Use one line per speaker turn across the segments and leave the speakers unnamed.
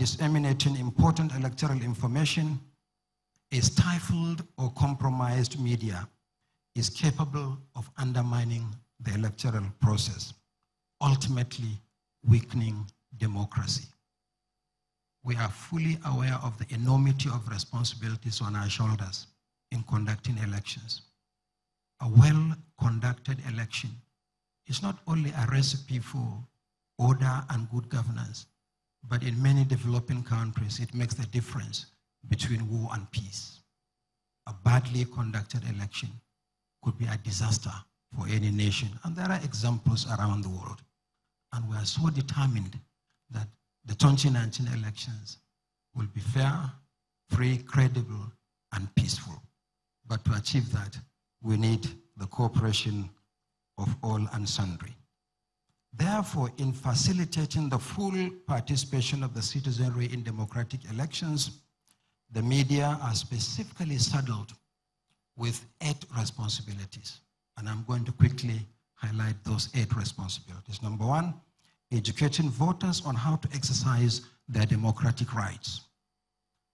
disseminating important electoral information, a stifled or compromised media is capable of undermining the electoral process, ultimately weakening democracy. We are fully aware of the enormity of responsibilities on our shoulders in conducting elections. A well-conducted election is not only a recipe for order and good governance, but in many developing countries, it makes the difference between war and peace. A badly conducted election could be a disaster for any nation, and there are examples around the world. And we are so determined that the 2019 elections will be fair, free, credible, and peaceful. But to achieve that, we need the cooperation of all and sundry. Therefore, in facilitating the full participation of the citizenry in democratic elections, the media are specifically saddled with 8 responsibilities. And I'm going to quickly highlight those 8 responsibilities. Number 1, educating voters on how to exercise their democratic rights.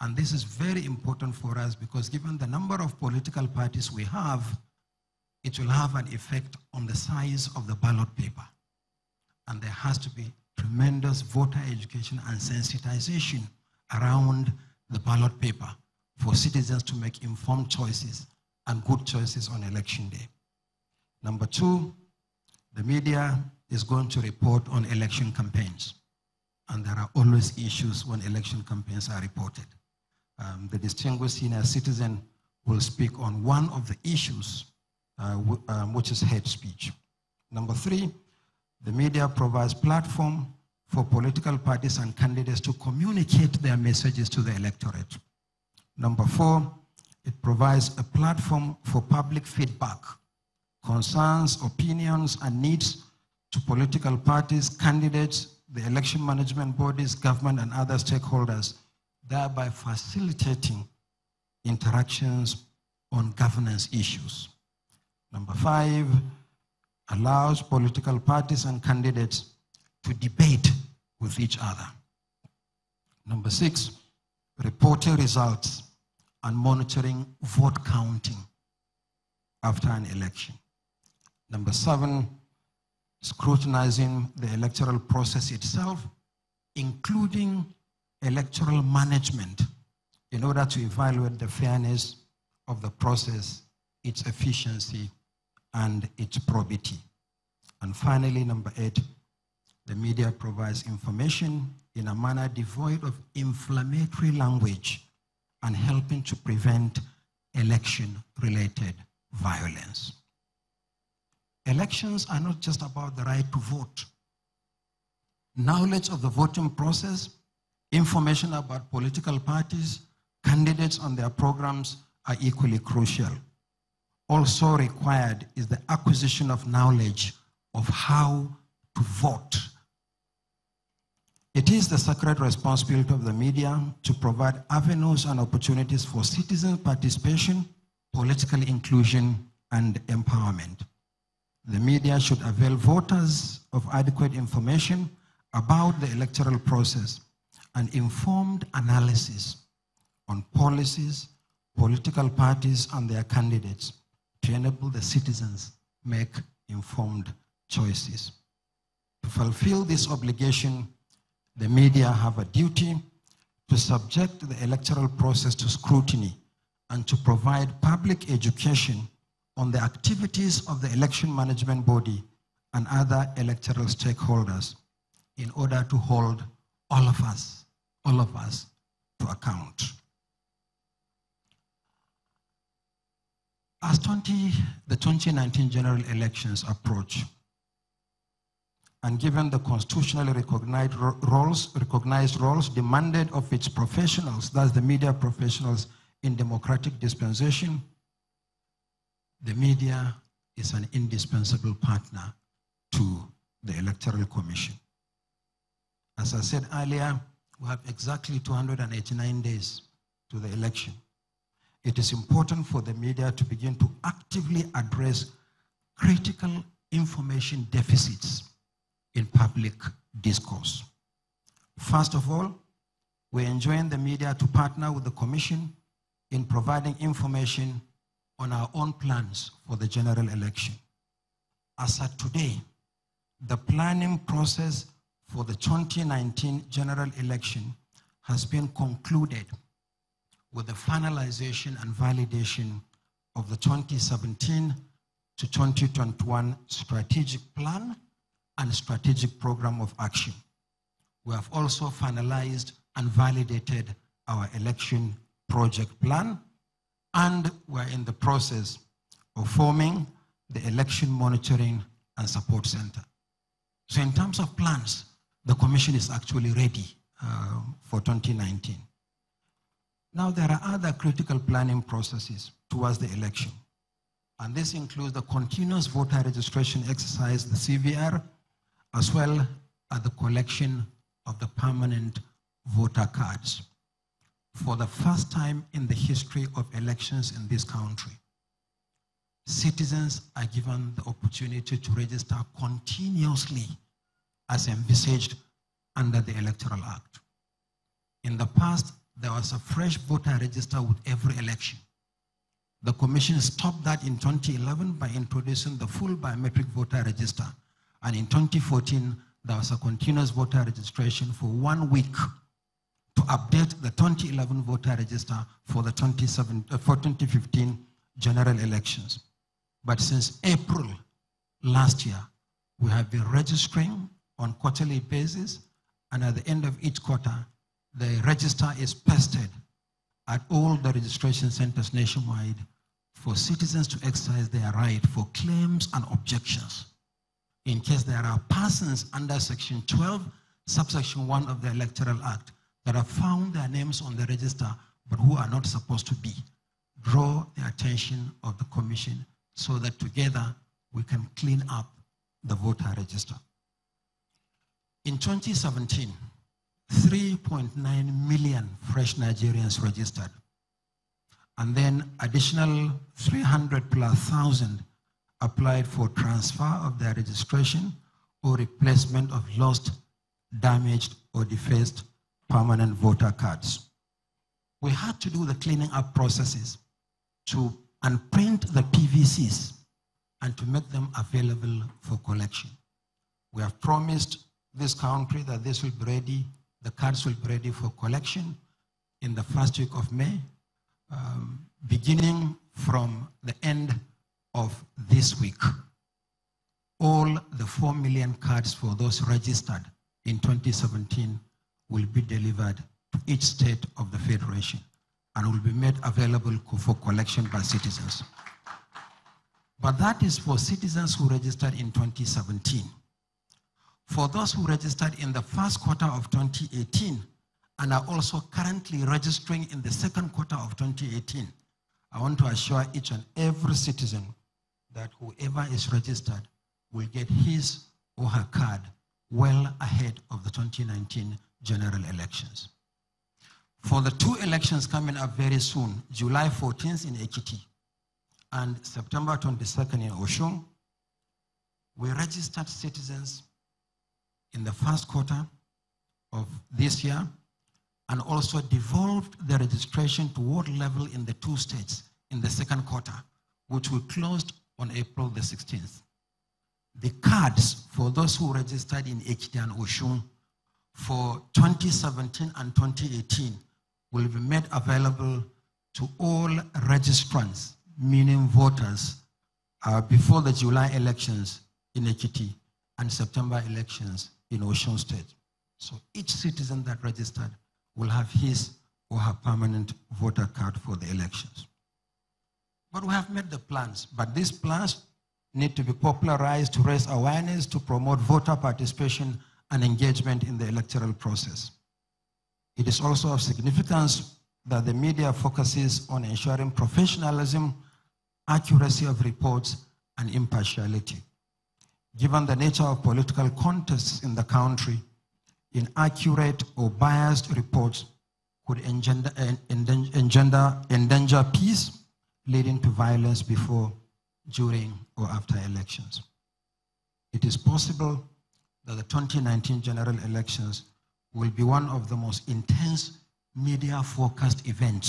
And this is very important for us because given the number of political parties we have, it will have an effect on the size of the ballot paper. And there has to be tremendous voter education and sensitization around the ballot paper for citizens to make informed choices and good choices on election day. Number 2, the media is going to report on election campaigns. And there are always issues when election campaigns are reported. The distinguished senior citizen will speak on one of the issues, which is hate speech. Number 3, the media provides platform for political parties and candidates to communicate their messages to the electorate. Number 4, it provides a platform for public feedback, concerns, opinions, and needs to political parties, candidates, the election management bodies, government, and other stakeholders, thereby facilitating interactions on governance issues. Number 5, allows political parties and candidates to debate with each other. Number 6, reporting results and monitoring vote counting after an election. Number 7, scrutinizing the electoral process itself, including electoral management, in order to evaluate the fairness of the process, its efficiency, and its probity. And finally, number 8, the media provides information in a manner devoid of inflammatory language and helping to prevent election-related violence. Elections are not just about the right to vote. Knowledge of the voting process, information about political parties, candidates and their programs are equally crucial. Also required is the acquisition of knowledge of how to vote. It is the sacred responsibility of the media to provide avenues and opportunities for citizen participation, political inclusion, and empowerment. The media should avail voters of adequate information about the electoral process and informed analysis on policies, political parties, and their candidates to enable the citizens make informed choices. To fulfill this obligation, the media have a duty to subject the electoral process to scrutiny and to provide public education on the activities of the election management body and other electoral stakeholders in order to hold all of us to account. As the 2019 general elections approach, and given the constitutionally recognized roles demanded of its professionals, that's the media professionals in democratic dispensation, the media is an indispensable partner to the Electoral Commission. As I said earlier, we have exactly 289 days to the election. It is important for the media to begin to actively address critical information deficits in public discourse. First of all, we enjoin the media to partner with the Commission in providing information on our own plans for the general election. As at today, the planning process for the 2019 general election has been concluded with the finalization and validation of the 2017 to 2021 strategic plan and strategic program of action. We have also finalized and validated our election project plan, and we're in the process of forming the election monitoring and support center. So in terms of plans, the Commission is actually ready for 2019. Now, there are other critical planning processes towards the election, and this includes the continuous voter registration exercise, the CVR, as well as the collection of the permanent voter cards. For the first time in the history of elections in this country, citizens are given the opportunity to register continuously as envisaged under the Electoral Act. In the past, there was a fresh voter register with every election. The Commission stopped that in 2011 by introducing the full biometric voter register. And in 2014, there was a continuous voter registration for 1 week to update the 2011 voter register for the 2015 general elections. But since April last year, we have been registering on quarterly basis, and at the end of each quarter, the register is pasted at all the registration centers nationwide for citizens to exercise their right for claims and objections in case there are persons under Section 12, subsection 1 of the Electoral Act that have found their names on the register but who are not supposed to be. Draw the attention of the Commission so that together we can clean up the voter register. In 2017, 3.9 million fresh Nigerians registered, and then additional 300,000+ applied for transfer of their registration or replacement of lost, damaged, or defaced permanent voter cards. We had to do the cleaning up processes to unprint the PVCs and to make them available for collection. We have promised this country that this will be ready, the cards will be ready for collection in the first week of May, beginning from the end of this week. All the 4 million cards for those registered in 2017 will be delivered to each state of the Federation and will be made available for collection by citizens. But that is for citizens who registered in 2017. For those who registered in the first quarter of 2018 and are also currently registering in the second quarter of 2018, I want to assure each and every citizen that whoever is registered will get his or her card well ahead of the 2019 general elections. For the two elections coming up very soon, July 14th in Ekiti and September 22nd in Oshun, we registered citizens in the first quarter of this year and also devolved the registration to ward level in the two states in the second quarter, which we closed on April the 16th. The cards for those who registered in Ekiti and Oshun for 2017 and 2018 will be made available to all registrants, meaning voters, before the July elections in Ekiti and September elections in Osun State. So each citizen that registered will have his or her permanent voter card for the elections. But we have made the plans, but these plans need to be popularized to raise awareness, to promote voter participation and engagement in the electoral process. It is also of significance that the media focuses on ensuring professionalism, accuracy of reports, and impartiality. Given the nature of political contests in the country, inaccurate or biased reports could endanger peace, leading to violence before, during, or after elections. It is possible that the 2019 general elections will be one of the most intense media-focused events